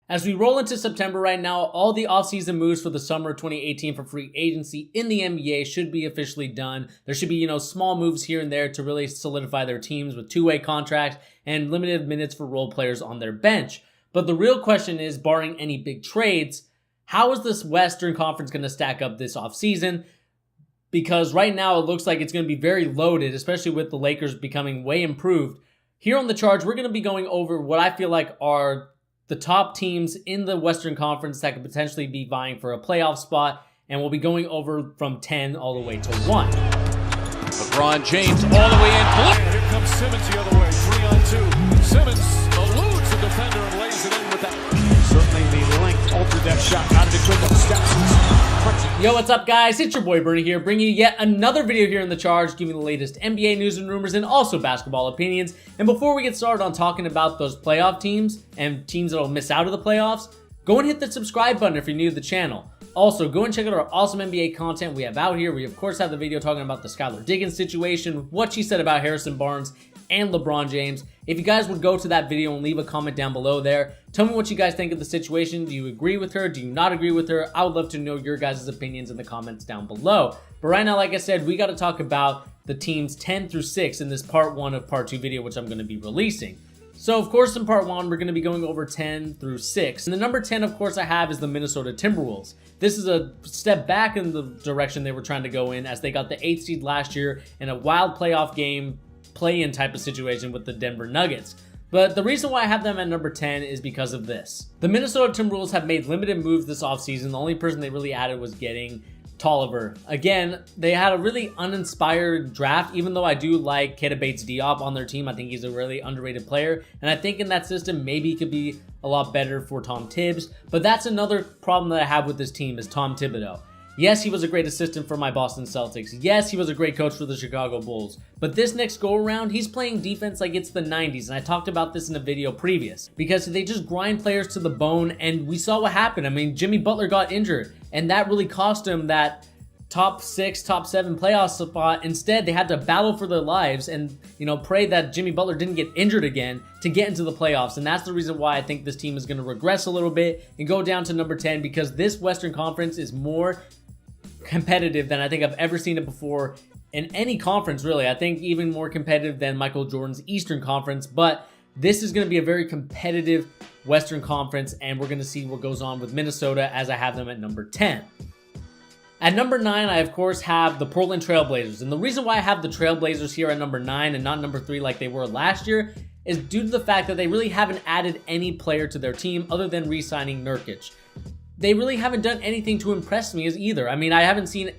As we roll into September right now, all the offseason moves for the summer of 2018 for free agency in the NBA should be officially done. There should be, small moves here and there to really solidify their teams with two-way contracts and limited minutes for role players on their bench. But the real question is, barring any big trades, how is this Western Conference going to stack up this offseason? Because right now it looks like it's going to be very loaded, especially with the Lakers becoming way improved. Here on The Charge, we're going to be going over what I feel like are the top teams in the Western Conference that could potentially be vying for a playoff spot, and we'll be going over from 10 all the way to 1. LeBron James all the way in. Here comes Simmons the other way, 3-on-2. Simmons eludes the defender and lays it in with that. Certainly the length altered that shot out of the quick steps. Yo, what's up, guys? It's your boy Bernie here, bringing you yet another video here in The Charge, giving you the latest NBA news and rumors and also basketball opinions. And before we get started on talking about those playoff teams and teams that'll miss out of the playoffs, go and hit the subscribe button if you're new to the channel. Also, go and check out our awesome NBA content we have out here. We, of course, have the video talking about the Skylar Diggins situation, what she said about Harrison Barnes and LeBron James. If you guys would go to that video and leave a comment down below there, tell me what you guys think of the situation. Do you agree with her? Do you not agree with her? I would love to know your guys' opinions in the comments down below. But right now, like I said, we got to talk about the teams 10 through 6 in this part 1 of part 2 video, which I'm going to be releasing. So, of course, in part 1, we're going to be going over 10 through 6. And the number 10, of course, I have is the Minnesota Timberwolves. This is a step back in the direction they were trying to go in, as they got the 8th seed last year in a wild playoff game, play-in type of situation with the Denver Nuggets. But the reason why I have them at number 10 is because of this. The Minnesota Timberwolves have made limited moves this offseason. The only person they really added was getting Tolliver. Again, they had a really uninspired draft, even though I do like Keita Bates-Diop on their team. I think he's a really underrated player, and I think in that system, maybe he could be a lot better for Tom Tibbs. But that's another problem that I have with this team is Tom Thibodeau. Yes, he was a great assistant for my Boston Celtics. Yes, he was a great coach for the Chicago Bulls. But this next go-around, he's playing defense like it's the 90s, and I talked about this in a video previous, because they just grind players to the bone, and we saw what happened. I mean, Jimmy Butler got injured, and that really cost him that top 6, top 7 playoff spot. Instead, they had to battle for their lives and, pray that Jimmy Butler didn't get injured again to get into the playoffs. And that's the reason why I think this team is going to regress a little bit and go down to number 10, because this Western Conference is more competitive than I think I've ever seen it before in any conference, really. I think even more competitive than Michael Jordan's Eastern Conference, but this is going to be a very competitive Western Conference, and we're going to see what goes on with Minnesota as I have them at number 10. At number 9, I of course have the Portland Trail Blazers, and the reason why I have the Trail Blazers here at number 9 and not number 3 like they were last year is due to the fact that they really haven't added any player to their team other than re-signing Nurkic. They really haven't done anything to impress me as either. I mean, I haven't seen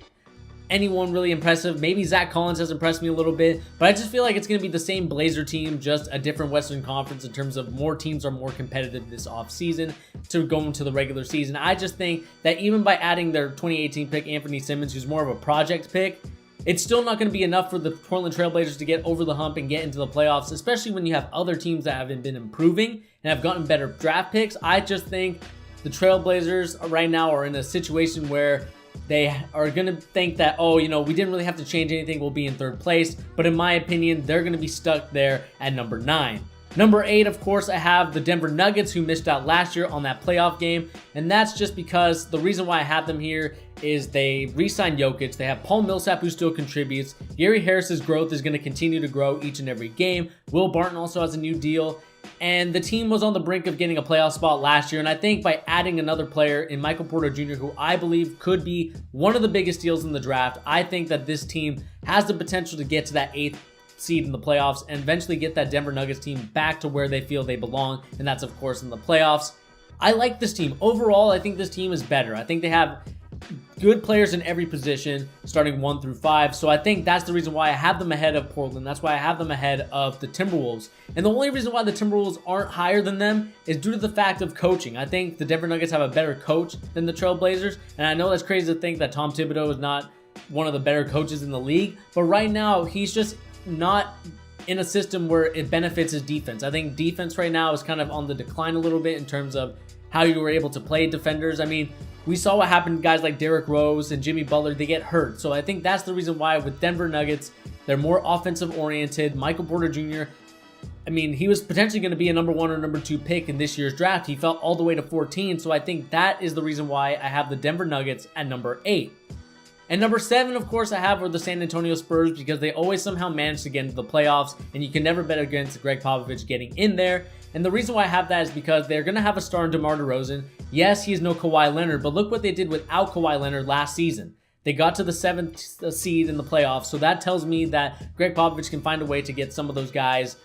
anyone really impressive. Maybe Zach Collins has impressed me a little bit, but I just feel like it's going to be the same Blazer team, just a different Western Conference in terms of more teams are more competitive this offseason to go into the regular season. I just think that even by adding their 2018 pick, Anthony Simmons, who's more of a project pick, it's still not going to be enough for the Portland Trail Blazers to get over the hump and get into the playoffs, especially when you have other teams that haven't been improving and have gotten better draft picks. I just think the Trailblazers right now are in a situation where they are going to think that, we didn't really have to change anything, we'll be in 3rd place. But in my opinion, they're going to be stuck there at number 9. Number 8, of course, I have the Denver Nuggets, who missed out last year on that playoff game. And that's just because the reason why I have them here is they re-signed Jokic. They have Paul Millsap, who still contributes. Gary Harris's growth is going to continue to grow each and every game. Will Barton also has a new deal. And the team was on the brink of getting a playoff spot last year. And I think by adding another player in Michael Porter Jr., who I believe could be one of the biggest deals in the draft, I think that this team has the potential to get to that 8th seed in the playoffs and eventually get that Denver Nuggets team back to where they feel they belong. And that's, of course, in the playoffs. I like this team. Overall, I think this team is better. I think they have good players in every position, starting 1 through 5. So I think that's the reason why I have them ahead of Portland. That's why I have them ahead of the Timberwolves. And the only reason why the Timberwolves aren't higher than them is due to the fact of coaching. I think the Denver Nuggets have a better coach than the Trail Blazers. And I know that's crazy to think that Tom Thibodeau is not one of the better coaches in the league. But right now, he's just not in a system where it benefits his defense. I think defense right now is kind of on the decline a little bit in terms of how you were able to play defenders. I mean, we saw what happened to guys like Derrick Rose and Jimmy Butler. They get hurt. So I think that's the reason why with Denver Nuggets, they're more offensive oriented. Michael Porter Jr. I mean, he was potentially going to be a number 1 or number 2 pick in this year's draft. He fell all the way to 14, so I think that is the reason why I have the Denver Nuggets at number 8. And number 7, of course, I have are the San Antonio Spurs because they always somehow manage to get into the playoffs, and you can never bet against Greg Popovich getting in there. And the reason why I have that is because they're going to have a star in DeMar DeRozan. Yes, he's no Kawhi Leonard, but look what they did without Kawhi Leonard last season. They got to the 7th seed in the playoffs, so that tells me that Greg Popovich can find a way to get some of those guys,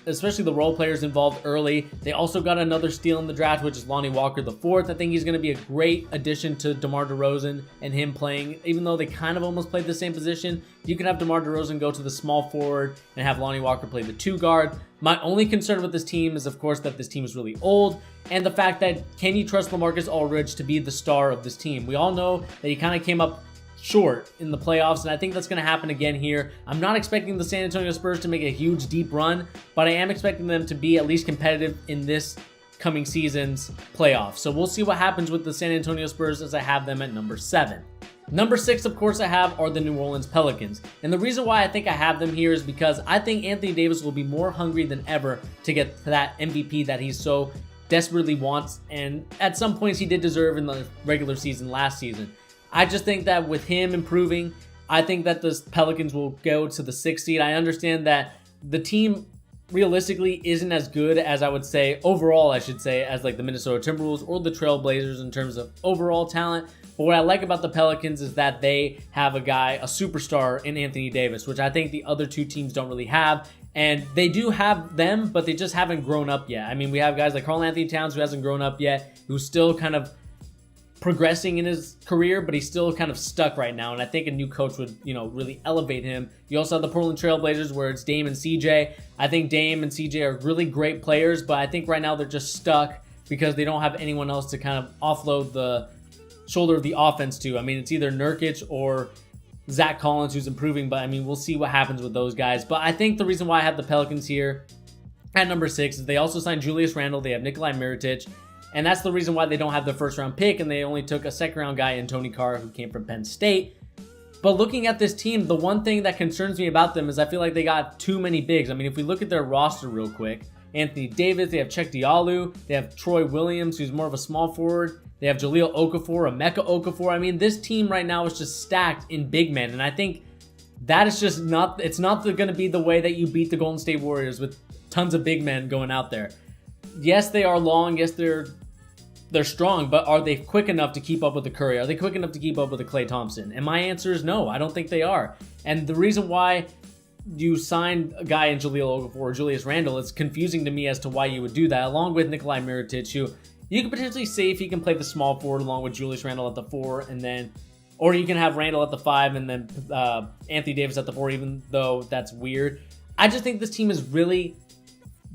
especially the role players, involved early. They also got another steal in the draft, which is Lonnie Walker IV. I think he's going to be a great addition to DeMar DeRozan and him playing, even though they kind of almost played the same position. You can have DeMar DeRozan go to the small forward and have Lonnie Walker play the 2 guard. My only concern with this team is, of course, that this team is really old, and the fact that can you trust LaMarcus Aldridge to be the star of this team? We all know that he kind of came up short in the playoffs, and I think that's going to happen again here. I'm not expecting the San Antonio Spurs to make a huge deep run, but I am expecting them to be at least competitive in this coming season's playoffs. So we'll see what happens with the San Antonio Spurs as I have them at number 7. Number 6, of course, I have are the New Orleans Pelicans. And the reason why I think I have them here is because I think Anthony Davis will be more hungry than ever to get to that MVP that he so desperately wants, and at some points he did deserve in the regular season last season. I just think that with him improving, I think that the Pelicans will go to the 6th seed. I understand that the team realistically isn't as good as I would say, overall I should say, as like the Minnesota Timberwolves or the Trail Blazers in terms of overall talent. But what I like about the Pelicans is that they have a superstar in Anthony Davis, which I think the other 2 teams don't really have. And they do have them, but they just haven't grown up yet. I mean, we have guys like Karl-Anthony Towns who hasn't grown up yet, who's still kind of progressing in his career, but he's still kind of stuck right now. And I think a new coach would, really elevate him. You also have the Portland Trail Blazers where it's Dame and CJ. I think Dame and CJ are really great players, but I think right now they're just stuck because they don't have anyone else to kind of offload the shoulder of the offense to. I mean, it's either Nurkic or Zach Collins who's improving, but I mean, we'll see what happens with those guys. But I think the reason why I have the Pelicans here at number 6 is they also signed Julius Randle. They have Nikolai Mirotic. And that's the reason why they don't have their 1st round pick, and they only took a 2nd round guy in Tony Carr, who came from Penn State. But looking at this team, the one thing that concerns me about them is I feel like they got too many bigs. I mean, if we look at their roster real quick, Anthony Davis, they have Cheick Diallo, they have Troy Williams, who's more of a small forward, they have Jahlil Okafor, Emeka Okafor. I mean, this team right now is just stacked in big men, and I think that is just not, it's not going to be the way that you beat the Golden State Warriors with tons of big men going out there. Yes, they are long. Yes, they're strong, but are they quick enough to keep up with the Curry? Are they quick enough to keep up with the Klay Thompson? And my answer is no, I don't think they are. And the reason why you signed a guy in Jahlil Okafor or Julius Randle, it's confusing to me as to why you would do that, along with Nikolai Mirotic, who you could potentially see if he can play the small forward along with Julius Randle at the 4, and then, or you can have Randle at the 5 and then Anthony Davis at the 4, even though that's weird. I just think this team is really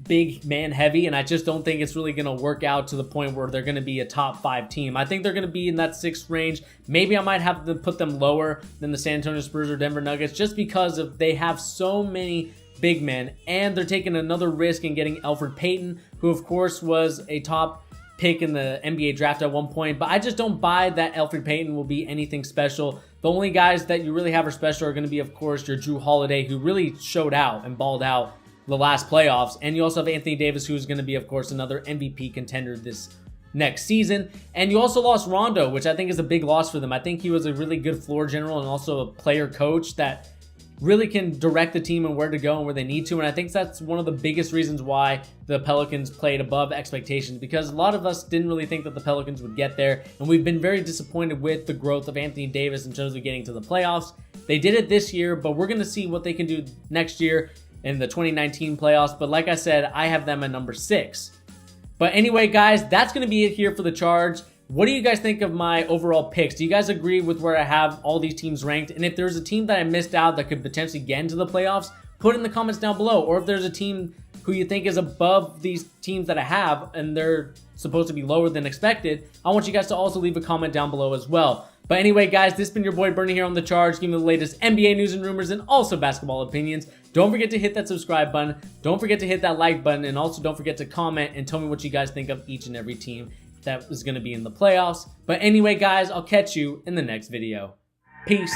big man heavy, and I just don't think it's really going to work out to the point where they're going to be a top 5 team. I think they're going to be in that 6th range. Maybe I might have to put them lower than the San Antonio Spurs or Denver Nuggets just because of they have so many big men, and they're taking another risk in getting Elfrid Payton, who of course was a top pick in the NBA draft at one point, but I just don't buy that Elfrid Payton will be anything special. The only guys that you really have are special are going to be, of course, your Jrue Holiday, who really showed out and balled out the last playoffs. And you also have Anthony Davis, who's going to be, of course, another MVP contender this next season. And you also lost Rondo, which I think is a big loss for them. I think he was a really good floor general and also a player coach that really can direct the team and where to go and where they need to. And I think that's one of the biggest reasons why the Pelicans played above expectations, because a lot of us didn't really think that the Pelicans would get there. And we've been very disappointed with the growth of Anthony Davis in terms of getting to the playoffs. They did it this year, but we're going to see what they can do next year in the 2019 playoffs. But like I said, I have them at number 6. But anyway, guys, that's going to be it here for the Charge. What do you guys think of my overall picks? Do you guys agree with where I have all these teams ranked? And if there's a team that I missed out that could potentially get into the playoffs, put it in the comments down below. Or if there's a team who you think is above these teams that I have and they're supposed to be lower than expected, I want you guys to also leave a comment down below as well. But anyway, guys, this has been your boy Bernie here on The Charge, giving you the latest NBA news and rumors and also basketball opinions. Don't forget to hit that subscribe button. Don't forget to hit that like button. And also don't forget to comment and tell me what you guys think of each and every team that is going to be in the playoffs. But anyway, guys, I'll catch you in the next video. Peace.